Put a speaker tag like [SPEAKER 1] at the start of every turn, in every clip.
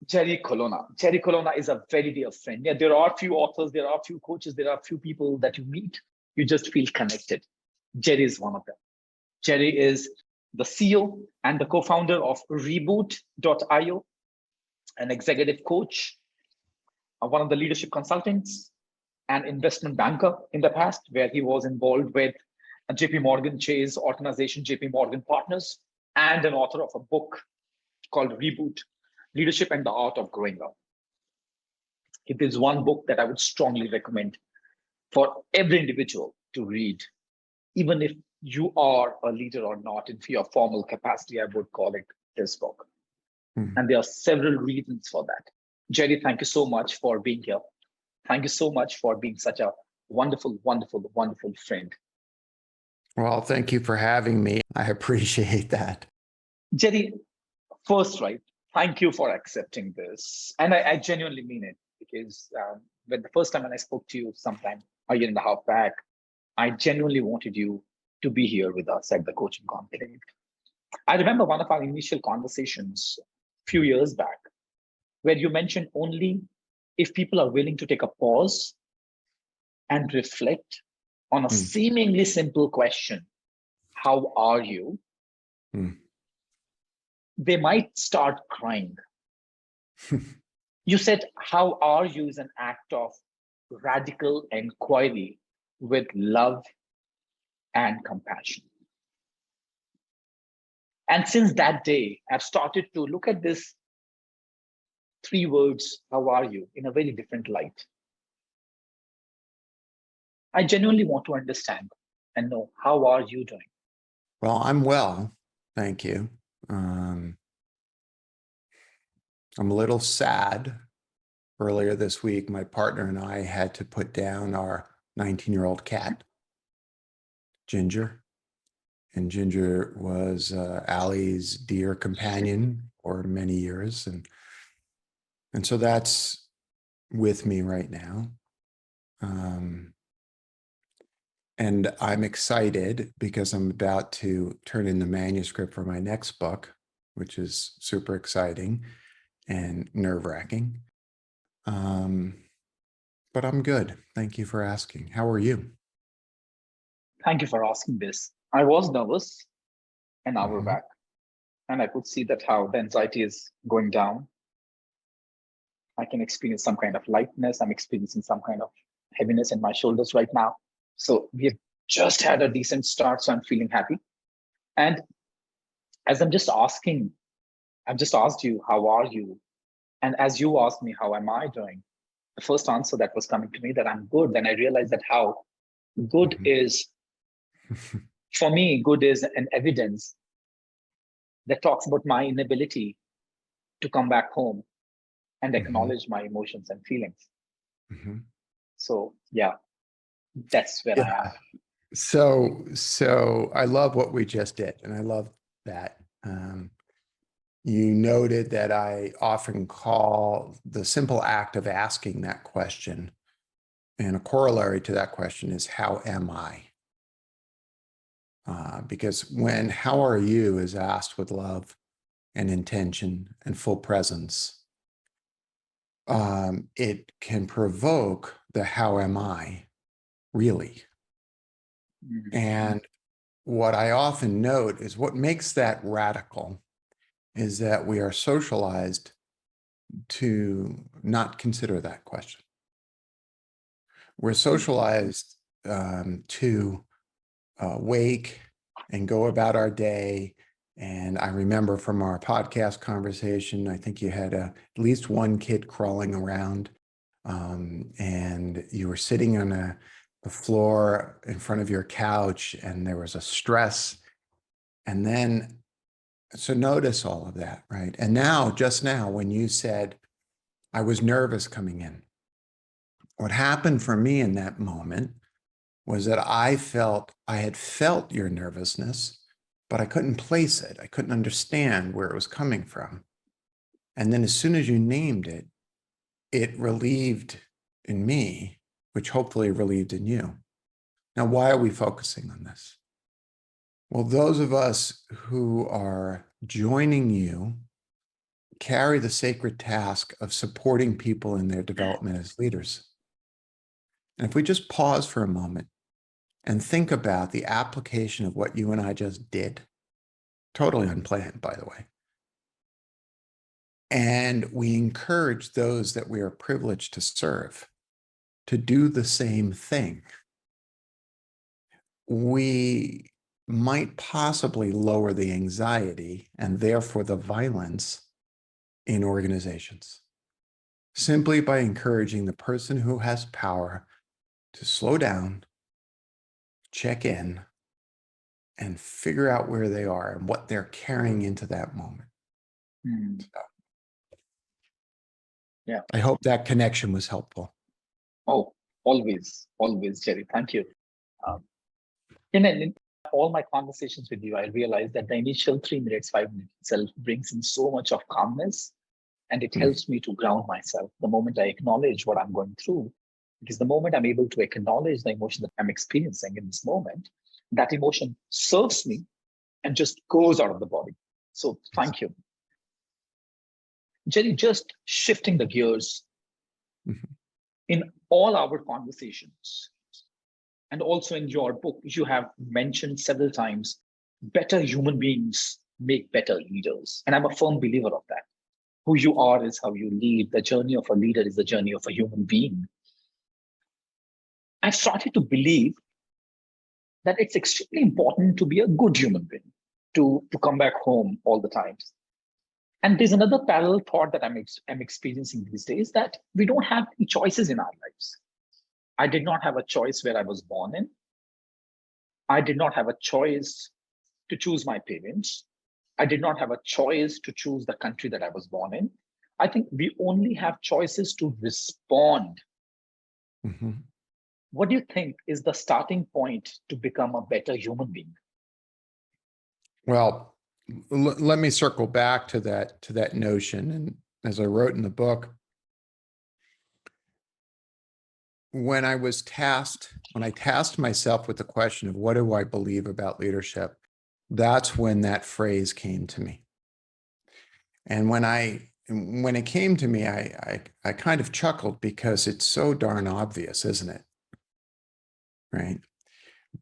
[SPEAKER 1] Jerry Colonna. Jerry Colonna is a very dear friend. Yeah, there are a few authors, there are a few coaches, there are a few people that you meet, you just feel connected. Jerry is one of them. Jerry is the CEO and the co-founder of Reboot.io, an executive coach, one of the leadership consultants, an investment banker in the past, where he was involved with JP Morgan Chase organization, JP Morgan Partners, and an author of a book called Reboot, Leadership and the Art of Growing Up. It is one book that I would strongly recommend for every individual to read, even if you are a leader or not in your formal capacity. I would call it this book. And there are several reasons for that. Jerry, thank you so much for being here. Thank you so much for being such a wonderful, wonderful, wonderful friend.
[SPEAKER 2] Well, thank you for having me. I appreciate that.
[SPEAKER 1] Jerry, first, right, thank you for accepting this. And I genuinely mean it, because when the first time when I spoke to you sometime a year and a half back, I genuinely wanted you to be here with us at the Coaching Conclave. I remember one of our initial conversations a few years back, where you mentioned only if people are willing to take a pause and reflect on a seemingly simple question, how are you? They might start crying. You said, how are you is an act of radical inquiry with love and compassion. And since that day, I've started to look at this three words, how are you, in a very different light. I genuinely want to understand and know, how are you doing?
[SPEAKER 2] Well, I'm well, thank you. I'm a little sad. Earlier this week, my partner and I had to put down our 19-year-old cat, Ginger. And Ginger was Allie's dear companion for many years. And so that's with me right now. And I'm excited because I'm about to turn in the manuscript for my next book, which is super exciting and nerve-wracking. But I'm good. Thank you for asking. How are you?
[SPEAKER 1] Thank you for asking this. I was nervous an hour back, and I could see that how the anxiety is going down. I can experience some kind of lightness. I'm experiencing some kind of heaviness in my shoulders right now. So we have just had a decent start, so I'm feeling happy. And as I've just asked you, how are you? And as you asked me, how am I doing? The first answer that was coming to me that I'm good. Then I realized that how good is, for me, good is an evidence that talks about my inability to come back home and acknowledge my emotions and feelings. So yeah, that's where I am.
[SPEAKER 2] So I love what we just did, and I love that. You noted that I often call the simple act of asking that question, and a corollary to that question is, how am I? Because when how are you is asked with love and intention and full presence, it can provoke the how am I really? And what I often note is what makes that radical is that we are socialized to not consider that question. We're socialized to wake and go about our day. And I remember from our podcast conversation, I think you had at least one kid crawling around, and you were sitting on the floor in front of your couch, and there was a stress. And then, so notice all of that, right? And now, just now, when you said, I was nervous coming in, what happened for me in that moment was that I had felt your nervousness, but I couldn't place it. I couldn't understand where it was coming from. And then as soon as you named it, it relieved in me, which hopefully relieved in you. Now, why are we focusing on this? Well, those of us who are joining you carry the sacred task of supporting people in their development as leaders. And if we just pause for a moment and think about the application of what you and I just did, totally unplanned, by the way, and we encourage those that we are privileged to serve to do the same thing, we might possibly lower the anxiety and therefore the violence in organizations, simply by encouraging the person who has power to slow down, check in, and figure out where they are and what they're carrying into that moment. So,
[SPEAKER 1] Yeah.
[SPEAKER 2] I hope that connection was helpful.
[SPEAKER 1] Oh, always, Jerry. Thank you. In all my conversations with you, I realized that the initial 3 minutes, 5 minutes itself brings in so much of calmness, and it helps me to ground myself. The moment I acknowledge what I'm going through, because the moment I'm able to acknowledge the emotion that I'm experiencing in this moment, that emotion serves me and just goes out of the body. So thank you. Jerry, just shifting the gears, in all our conversations, and also in your book, you have mentioned several times, better human beings make better leaders. And I'm a firm believer of that. Who you are is how you lead. The journey of a leader is the journey of a human being. I've started to believe that it's extremely important to be a good human being, to come back home all the time. And there's another parallel thought that I'm experiencing these days, that we don't have any choices in our lives. I did not have a choice where I was born in. I did not have a choice to choose my parents. I did not have a choice to choose the country that I was born in. I think we only have choices to respond. What do you think is the starting point to become a better human being?
[SPEAKER 2] Well, let me circle back to that notion. And as I wrote in the book, when I tasked myself with the question of what do I believe about leadership, that's when that phrase came to me. And when it came to me, I kind of chuckled, because it's so darn obvious, isn't it? Right.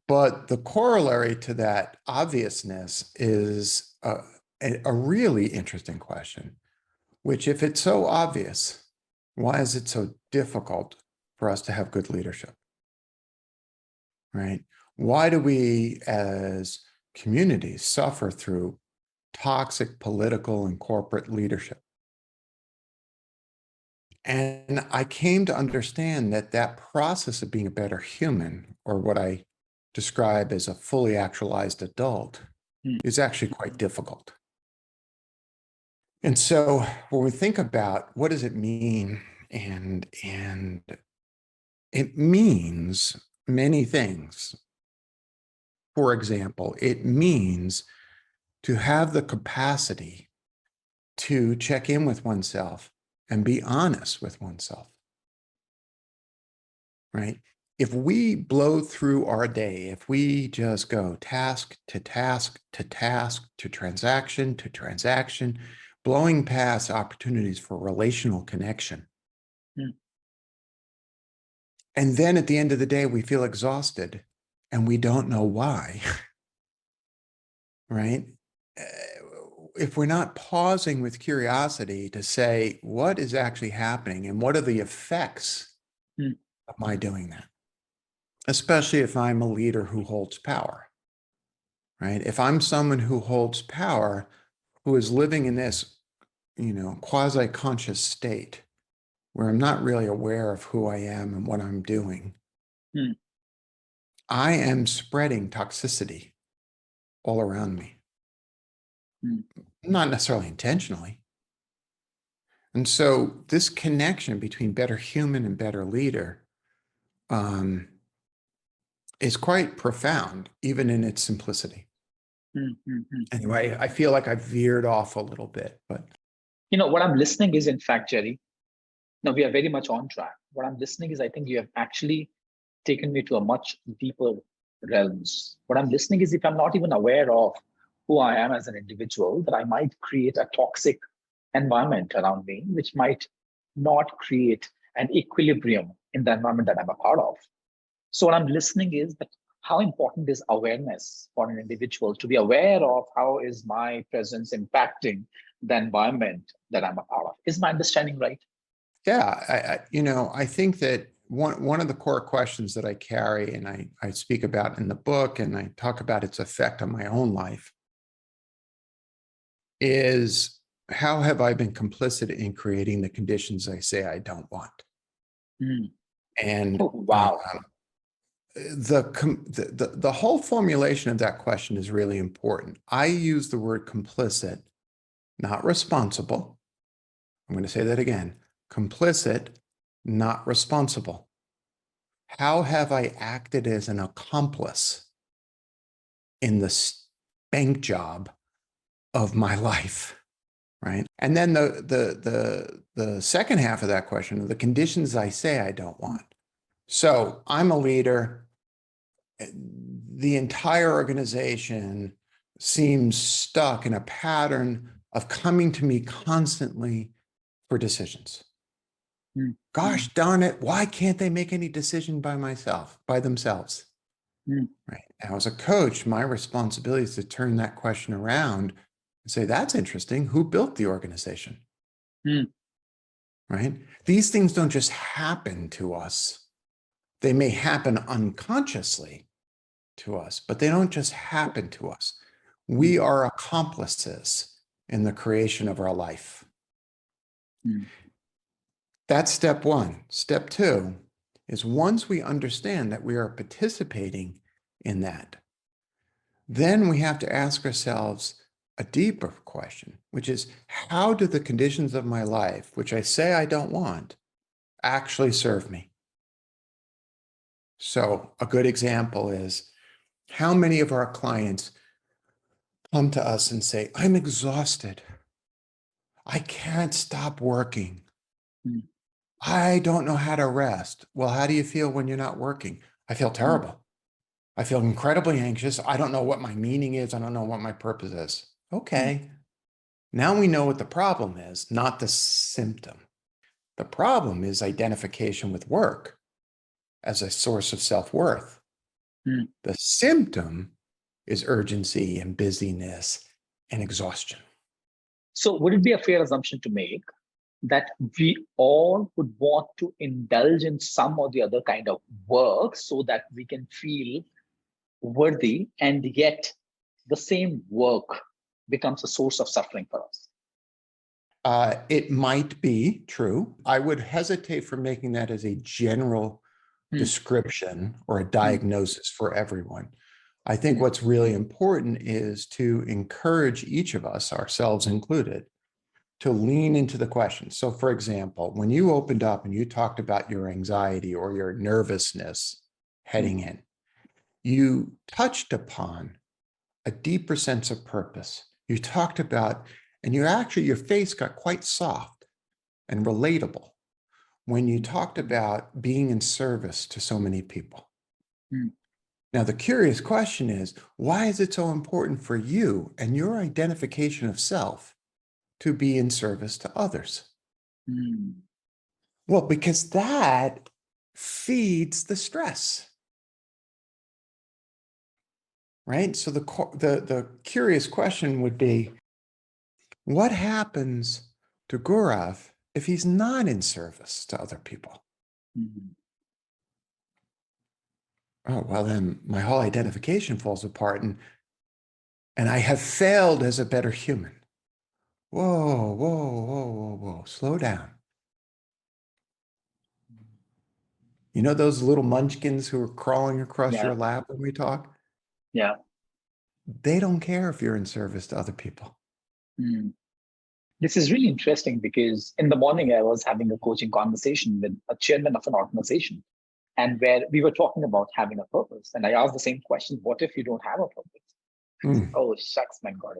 [SPEAKER 2] But the corollary to that obviousness is a really interesting question, which, if it's so obvious, why is it so difficult for us to have good leadership? Right? Why do we as communities suffer through toxic political and corporate leadership? And I came to understand that process of being a better human, or what I describe as a fully actualized adult, is actually quite difficult. And so when we think about what does it mean, and it means many things. For example, it means to have the capacity to check in with oneself and be honest with oneself, right? If we blow through our day, if we just go task to task to task to transaction, blowing past opportunities for relational connection, and then at the end of the day, we feel exhausted and we don't know why, right? If we're not pausing with curiosity to say, what is actually happening and what are the effects of my doing that? Especially if I'm a leader who holds power, right? If I'm someone who holds power, who is living in this, quasi-conscious state where I'm not really aware of who I am and what I'm doing, I am spreading toxicity all around me. Not necessarily intentionally. And so this connection between better human and better leader is quite profound, even in its simplicity. Anyway, I feel like I veered off a little bit, but.
[SPEAKER 1] What I'm listening is, in fact, Jerry, now we are very much on track. What I'm listening is, I think you have actually taken me to a much deeper realms. What I'm listening is, if I'm not even aware of who I am as an individual, that I might create a toxic environment around me, which might not create an equilibrium in the environment that I'm a part of. So what I'm listening is that how important is awareness for an individual to be aware of how is my presence impacting the environment that I'm a part of. Is my understanding right?
[SPEAKER 2] Yeah, I think that one of the core questions that I carry and I speak about in the book and I talk about its effect on my own life is how have I been complicit in creating the conditions I say I don't want?
[SPEAKER 1] Mm.
[SPEAKER 2] And
[SPEAKER 1] Oh, wow.
[SPEAKER 2] the whole formulation of that question is really important. I use the word complicit, not responsible. I'm going to say that again. Complicit, not responsible. How have I acted as an accomplice in the spank job of my life? Right. And then the second half of that question are the conditions I say I don't want. So I'm a leader. The entire organization seems stuck in a pattern of coming to me constantly for decisions.
[SPEAKER 1] Mm.
[SPEAKER 2] Gosh darn it, why can't they make any decision by themselves?
[SPEAKER 1] Mm.
[SPEAKER 2] Right. Now, as a coach, my responsibility is to turn that question around and say, that's interesting. Who built the organization?
[SPEAKER 1] Mm.
[SPEAKER 2] Right? These things don't just happen to us. They may happen unconsciously to us, but they don't just happen to us. We are accomplices in the creation of our life.
[SPEAKER 1] Mm.
[SPEAKER 2] That's step one. Step two is once we understand that we are participating in that, then we have to ask ourselves a deeper question, which is how do the conditions of my life, which I say I don't want, actually serve me? So a good example is how many of our clients come to us and say, I'm exhausted. I can't stop working.
[SPEAKER 1] Mm.
[SPEAKER 2] I don't know how to rest. Well, how do you feel when you're not working? I feel terrible. I feel incredibly anxious. I don't know what my meaning is. I don't know what my purpose is. Okay. Now we know what the problem is, not the symptom. The problem is identification with work as a source of self-worth.
[SPEAKER 1] Mm.
[SPEAKER 2] The symptom is urgency and busyness and exhaustion.
[SPEAKER 1] So would it be a fair assumption to make that we all would want to indulge in some or the other kind of work so that we can feel worthy, and yet the same work becomes a source of suffering for us?
[SPEAKER 2] It might be true. I would hesitate for making that as a general description or a diagnosis for everyone. I think what's really important is to encourage each of us, ourselves included, to lean into the question. So for example, when you opened up and you talked about your anxiety or your nervousness heading in, you touched upon a deeper sense of purpose. You talked about, and your face got quite soft and relatable when you talked about being in service to so many people. Now, the curious question is, why is it so important for you and your identification of self to be in service to others? Well, because that feeds the stress, right? So the curious question would be, what happens to Gaurav if he's not in service to other people? Oh, well, then my whole identification falls apart and I have failed as a better human. Whoa, whoa, whoa, whoa, whoa, slow down. You know those little munchkins who are crawling across
[SPEAKER 1] Yeah,
[SPEAKER 2] your lap when we talk?
[SPEAKER 1] yeah.
[SPEAKER 2] They don't care if you're in service to other people.
[SPEAKER 1] This is really interesting because in the morning I was having a coaching conversation with a chairman of an organization, and where we were talking about having a purpose. And I asked the same question: what if you don't have a purpose? Oh, shucks, my God.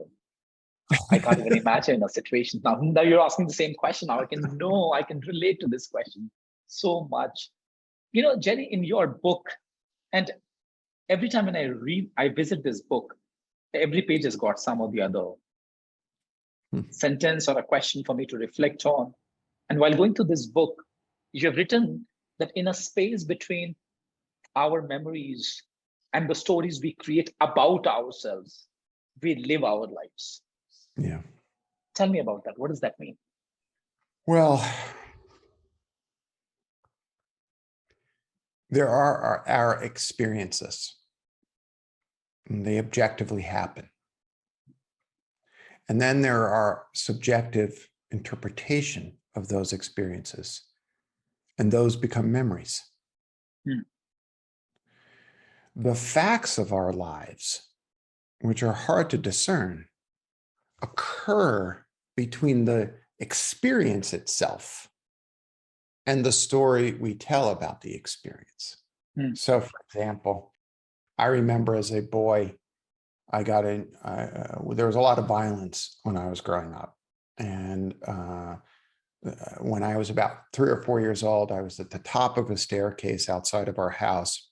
[SPEAKER 1] I can't even imagine a situation. Now you're asking the same question. Now I can relate to this question so much. You know, Jenny, in your book, and every time when I visit this book, every page has got some or the other sentence or a question for me to reflect on. And while going through this book, you have written that in a space between our memories and the stories we create about ourselves, we live our lives.
[SPEAKER 2] Yeah.
[SPEAKER 1] Tell me about that. What does that mean?
[SPEAKER 2] Well, there are our experiences, and they objectively happen. And then there are subjective interpretation of those experiences, and those become memories. The facts of our lives, which are hard to discern, occur between the experience itself and the story we tell about the experience. So, for example, I remember as a boy, I got in, there was a lot of violence when I was growing up. And when I was about 3 or 4 years old, I was at the top of a staircase outside of our house.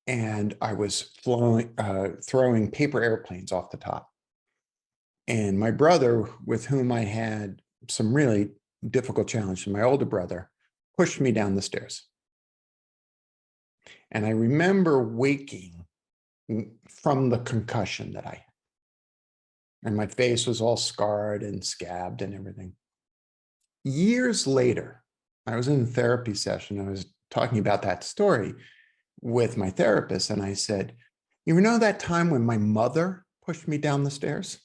[SPEAKER 2] And I was throwing paper airplanes off the top. And my brother, with whom I had some really difficult challenges, my older brother, pushed me down the stairs. And I remember waking from the concussion that I had. And my face was all scarred and scabbed and everything. Years later, I was in a therapy session. I was talking about that story with my therapist. And I said, you know that time when my mother pushed me down the stairs?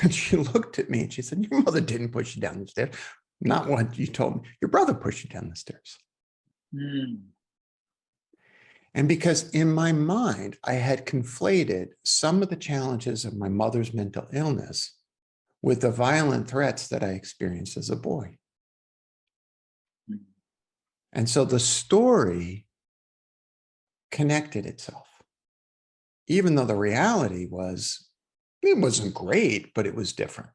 [SPEAKER 2] And she looked at me and she said, your mother didn't push you down the stairs. Not what you told me. Your brother pushed you down the stairs. And because in my mind, I had conflated some of the challenges of my mother's mental illness with the violent threats that I experienced as a boy. And so the story connected itself, even though the reality was, it wasn't great, but it was different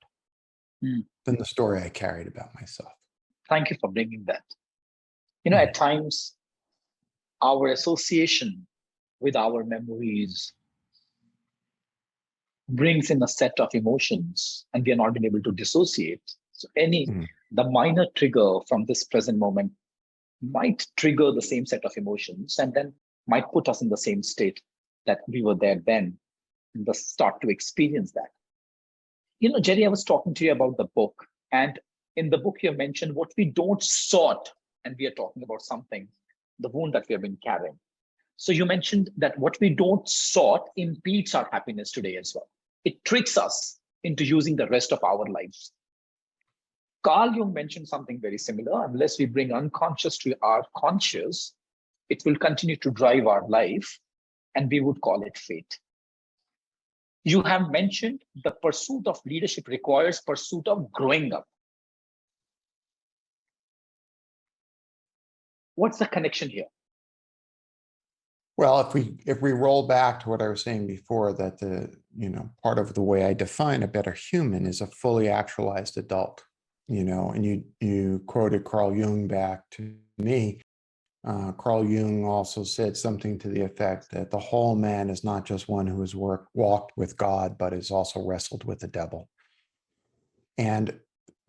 [SPEAKER 2] than the story I carried about myself.
[SPEAKER 1] Thank you for bringing that. You know, at times, our association with our memories brings in a set of emotions, and we are not being able to dissociate. So the minor trigger from this present moment might trigger the same set of emotions and then might put us in the same state that we were there then, and thus start to experience that. You know, Jerry, I was talking to you about the book, and in the book you mentioned what we don't sort, and we are talking about something, the wound that we have been carrying. So you mentioned that what we don't sort impedes our happiness today as well. It tricks us into using the rest of our lives. Carl Jung mentioned something very similar. Unless we bring unconscious to our conscious, it will continue to drive our life, and we would call it fate. You have mentioned the pursuit of leadership requires pursuit of growing up. What's the connection here?
[SPEAKER 2] Well, if we roll back to what I was saying before, that part of the way I define a better human is a fully actualized adult, and you quoted Carl Jung back to me. Carl Jung also said something to the effect that the whole man is not just one who has walked with God, but has also wrestled with the devil. And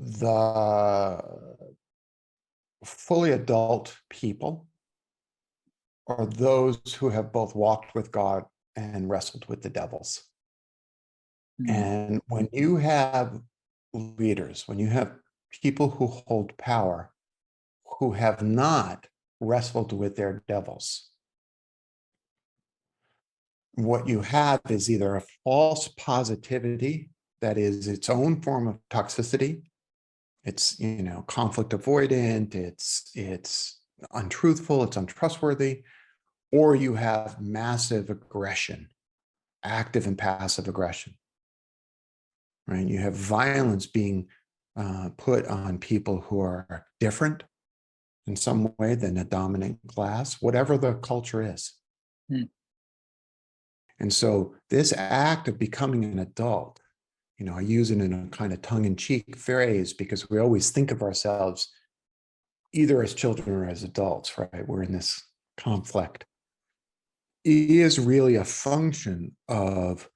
[SPEAKER 2] the fully adult people are those who have both walked with God and wrestled with the devils. And when you have leaders, when you have people who hold power, who have not wrestled with their devils, what you have is either a false positivity that is its own form of toxicity. It's, conflict avoidant, it's untruthful, it's untrustworthy, or you have massive aggression, active and passive aggression, right? You have violence being put on people who are different in some way than a dominant class, whatever the culture is. And so this act of becoming an adult, I use it in a kind of tongue-in-cheek phrase because we always think of ourselves either as children or as adults, right? We're in this conflict. It is really a function of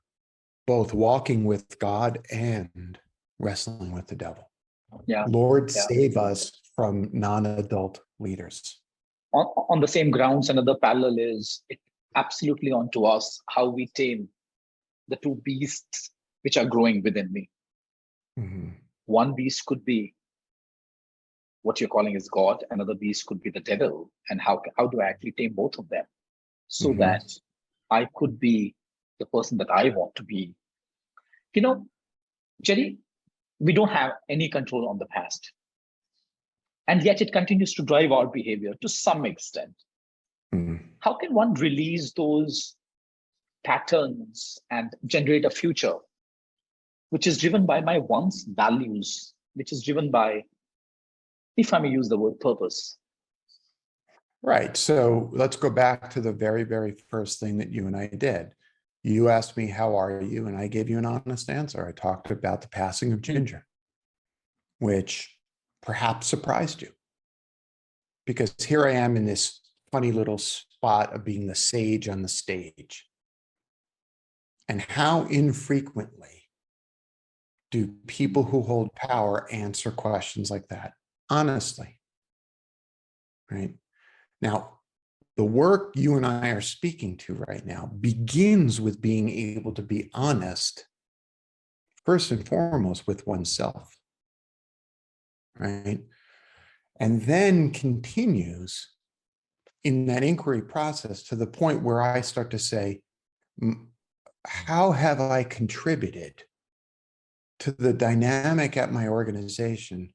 [SPEAKER 2] both walking with God and wrestling with the devil.
[SPEAKER 1] Yeah.
[SPEAKER 2] Lord,
[SPEAKER 1] Yeah.
[SPEAKER 2] save us from non-adult leaders.
[SPEAKER 1] On the same grounds, another parallel is it absolutely onto us how we tame the two beasts which are growing within me.
[SPEAKER 2] Mm-hmm.
[SPEAKER 1] One beast could be what you're calling is God, another beast could be the devil. And how do I actually tame both of them so
[SPEAKER 2] Mm-hmm.
[SPEAKER 1] that I could be the person that I want to be? You know, Jerry, we don't have any control on the past. And yet it continues to drive our behavior to some extent.
[SPEAKER 2] Mm-hmm.
[SPEAKER 1] How can one release those patterns and generate a future which is driven by my once values, which is driven by, if I may use the word, purpose?
[SPEAKER 2] Right. So let's go back to the very, very first thing that you and I did. You asked me, how are you? And I gave you an honest answer. I talked about the passing of Ginger, which perhaps surprised you. Because here I am in this funny little spot of being the sage on the stage. And how infrequently do people who hold power answer questions like that? Honestly. Right? Now, the work you and I are speaking to right now begins with being able to be honest, first and foremost, with oneself, right? And then continues in that inquiry process to the point where I start to say, how have I contributed to the dynamic at my organization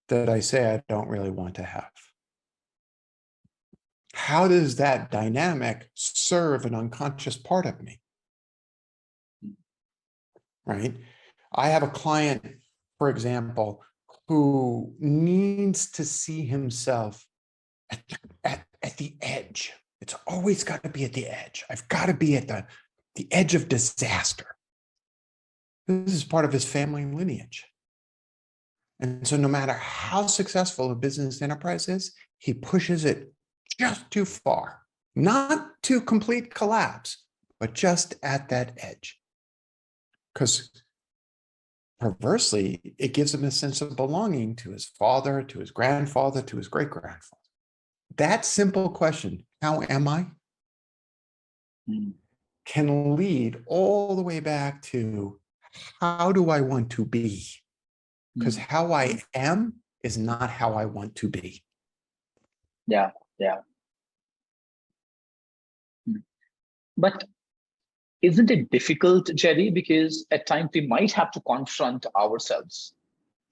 [SPEAKER 2] that I say I don't really want to have? How does that dynamic serve an unconscious part of me? Right? I have a client, for example, who needs to see himself at the edge. It's always got to be at the edge. I've got to be at the edge of disaster. This is part of his family lineage. And so no matter how successful a business enterprise is, he pushes it just too far, not to complete collapse, but just at that edge. Because perversely, it gives him a sense of belonging to his father, to his grandfather, to his great-grandfather. That simple question, how am I, can lead all the way back to how do I want to be? Because how I am is not how I want to be.
[SPEAKER 1] Yeah, yeah. But isn't it difficult, Jerry? Because at times we might have to confront ourselves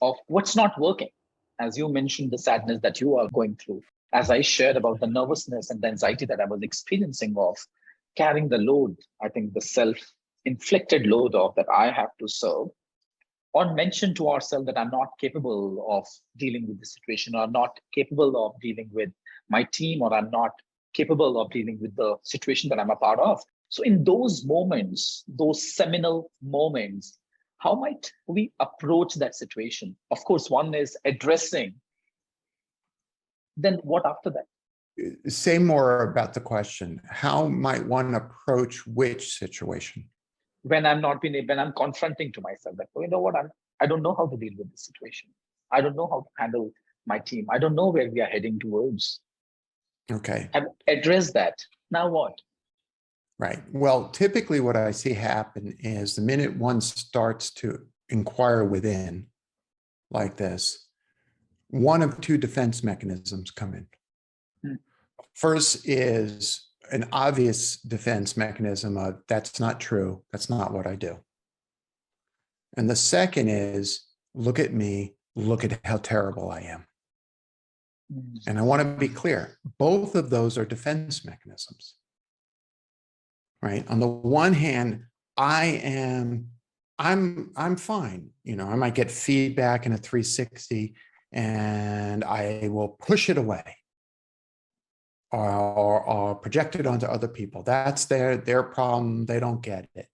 [SPEAKER 1] of what's not working. As you mentioned, the sadness that you are going through, as I shared about the nervousness and the anxiety that I was experiencing of carrying the load, I think the self-inflicted load of that I have to serve, or mention to ourselves that I'm not capable of dealing with the situation, or not capable of dealing with my team, or I'm not capable of dealing with the situation that I'm a part of. So in those moments, those seminal moments, how might we approach that situation? Of course, one is addressing. Then what after that?
[SPEAKER 2] Say more about the question. How might one approach which situation?
[SPEAKER 1] When I'm confronting to myself that, oh, you know what, I don't know how to deal with this situation. I don't know how to handle my team. I don't know where we are heading towards.
[SPEAKER 2] Okay.
[SPEAKER 1] I've addressed that. Now what?
[SPEAKER 2] Right. Well, typically what I see happen is the minute one starts to inquire within like this, one of two defense mechanisms come in. First is an obvious defense mechanism of that's not true. That's not what I do. And the second is look at me, look at how terrible I am. And I want to be clear, both of those are defense mechanisms. Right? On the one hand, I'm fine. You know, I might get feedback in a 360 and I will push it away or project it onto other people. That's their problem. They don't get it.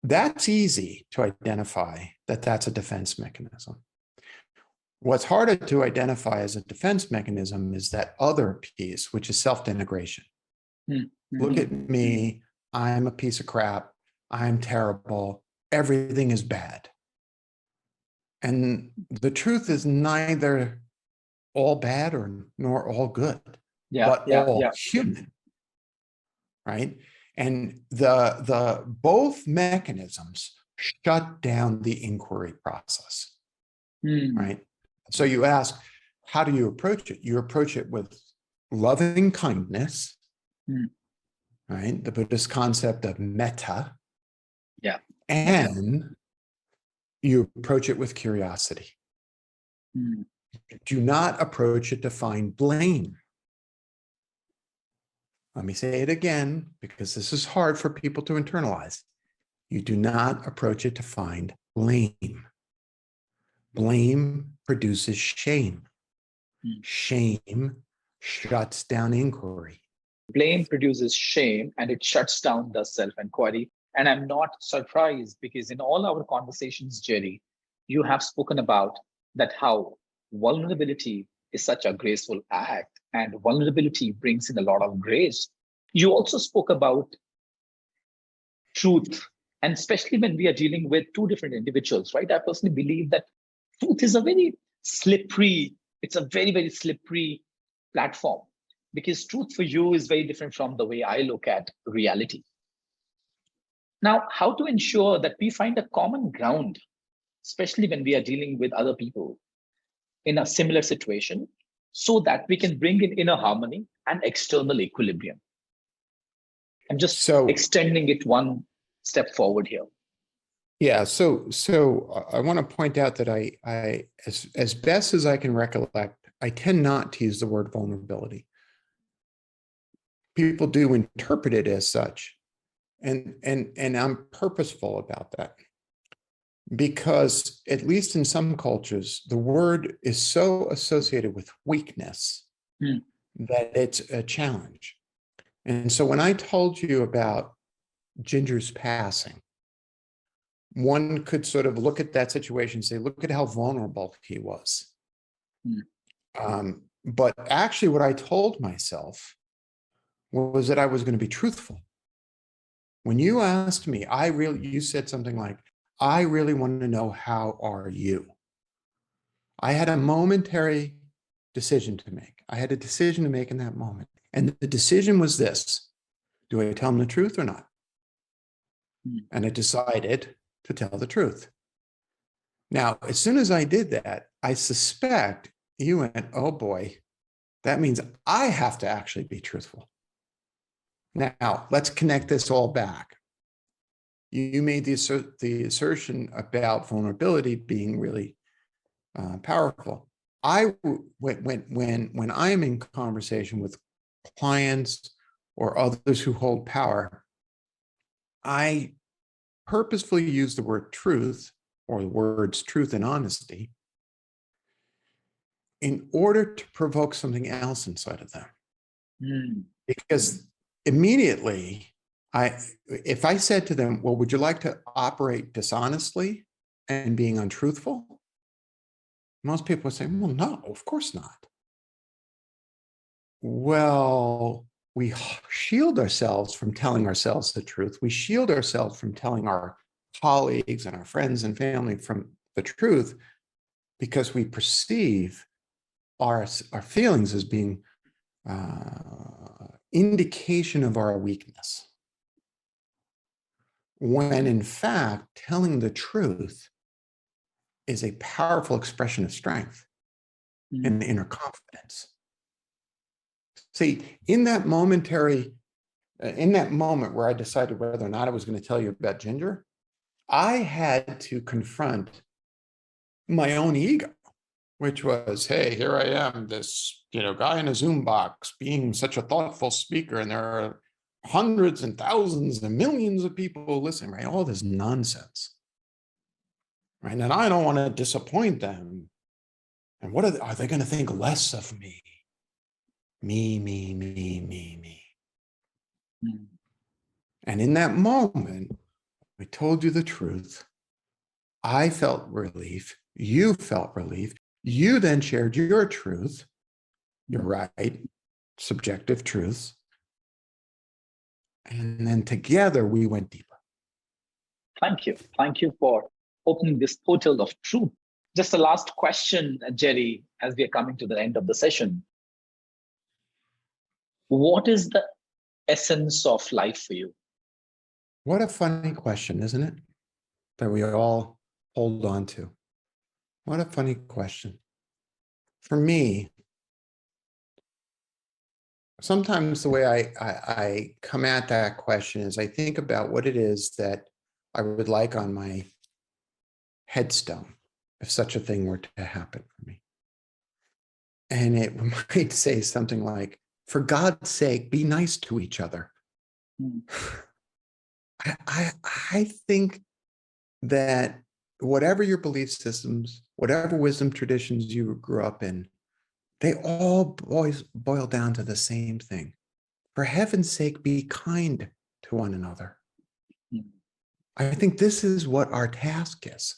[SPEAKER 2] That's easy to identify that that's a defense mechanism. What's harder to identify as a defense mechanism is that other piece, which is self-denigration. Look at me, I'm a piece of crap. I'm terrible, everything is bad. And the truth is neither all bad nor all good, but all human, right? And the both mechanisms shut down the inquiry process, right? So you ask, how do you approach it? You approach it with loving kindness, right? The Buddhist concept of metta.
[SPEAKER 1] Yeah.
[SPEAKER 2] And you approach it with curiosity. Do not approach it to find blame. Let me say it again, because this is hard for people to internalize. You do not approach it to find blame. Blame produces shame. Shame shuts down inquiry.
[SPEAKER 1] Blame produces shame and it shuts down the self-inquiry. And I'm not surprised because in all our conversations, Jerry, you have spoken about that how vulnerability is such a graceful act and vulnerability brings in a lot of grace. You also spoke about truth, and especially when we are dealing with two different individuals, right? I personally believe that truth is a very slippery, it's a very, very slippery platform because truth for you is very different from the way I look at reality. Now, how to ensure that we find a common ground, especially when we are dealing with other people in a similar situation, so that we can bring in inner harmony and external equilibrium. I'm just extending it one step forward here.
[SPEAKER 2] Yeah, so I want to point out that I as best as I can recollect, I tend not to use the word vulnerability. People do interpret it as such, and I'm purposeful about that because at least in some cultures, the word is so associated with weakness that it's a challenge. And so when I told you about Ginger's passing, one could sort of look at that situation and say, look at how vulnerable he was. But actually what I told myself was that I was going to be truthful. When you asked me, you said something like, I really want to know, how are you? I had a momentary decision to make. I had a decision to make in that moment. And the decision was this: do I tell him the truth or not? And I decided to tell the truth. Now, as soon as I did that, I suspect you went, oh boy, that means I have to actually be truthful. Now, let's connect this all back. You made the assertion about vulnerability being really powerful. When I am in conversation with clients or others who hold power, I purposefully use the word truth or the words truth and honesty in order to provoke something else inside of them. Because immediately, if I said to them, well, would you like to operate dishonestly and being untruthful? Most people would say, well, no, of course not. Well, we shield ourselves from telling ourselves the truth. We shield ourselves from telling our colleagues and our friends and family from the truth because we perceive our feelings as being indication of our weakness. When in fact, telling the truth is a powerful expression of strength and inner confidence. See, in that moment where I decided whether or not I was going to tell you about Ginger, I had to confront my own ego, which was, hey, here I am, this guy in a Zoom box being such a thoughtful speaker, and there are hundreds and thousands and millions of people listening, right? All this nonsense, right? And I don't want to disappoint them. And what are they going to think less of me? Me. And in that moment, I told you the truth. I felt relief. You felt relief. You then shared your truth. You're right. Subjective truths. And then together we went deeper.
[SPEAKER 1] Thank you. Thank you for opening this portal of truth. Just a last question, Jerry, as we are coming to the end of the session. What is the essence of life for you?
[SPEAKER 2] What a funny question, isn't it? That we all hold on to. What a funny question. For me, sometimes the way I come at that question is I think about what it is that I would like on my headstone, if such a thing were to happen for me. And it might say something like, for God's sake, be nice to each other. I think that whatever your belief systems, whatever wisdom traditions you grew up in, they all boil down to the same thing. For heaven's sake, be kind to one another. I think this is what our task is.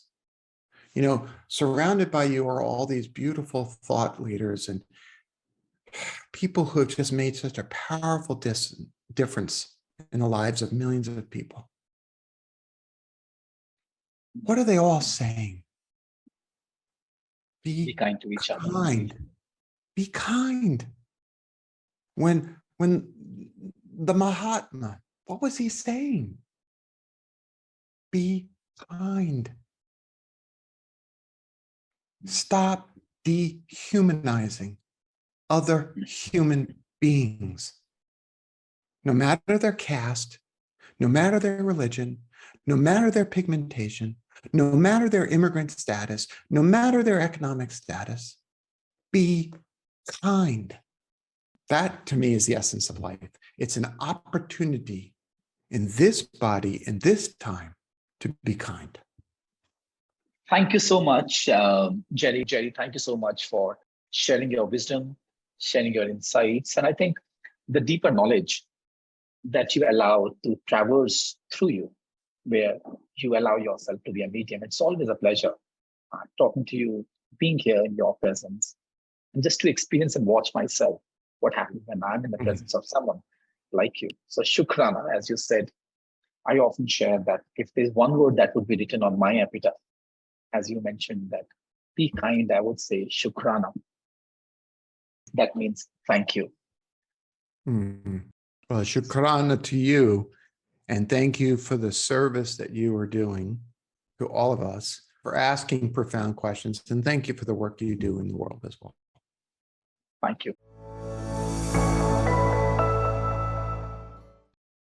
[SPEAKER 2] You know, surrounded by you are all these beautiful thought leaders and people who have just made such a powerful difference in the lives of millions of people. What are they all saying?
[SPEAKER 1] Be kind to each other.
[SPEAKER 2] Be kind. When the Mahatma, what was he saying? Be kind. Stop dehumanizing other human beings. No matter their caste, no matter their religion, no matter their pigmentation, no matter their immigrant status, no matter their economic status, be kind. That to me is the essence of life. It's an opportunity in this body, in this time, to be kind.
[SPEAKER 1] Thank you so much, Jerry. Jerry, thank you so much for sharing your wisdom, sharing your insights. And I think the deeper knowledge that you allow to traverse through you, where you allow yourself to be a medium, it's always a pleasure talking to you, being here in your presence, and just to experience and watch myself what happens when I'm in the presence of someone like you. So Shukrana, as you said, I often share that if there's one word that would be written on my epitaph, as you mentioned, that be kind, I would say Shukrana. That means thank you.
[SPEAKER 2] Well, Shukrana to you, and thank you for the service that you are doing to all of us, for asking profound questions, and thank you for the work you do in the world as well.
[SPEAKER 1] Thank you.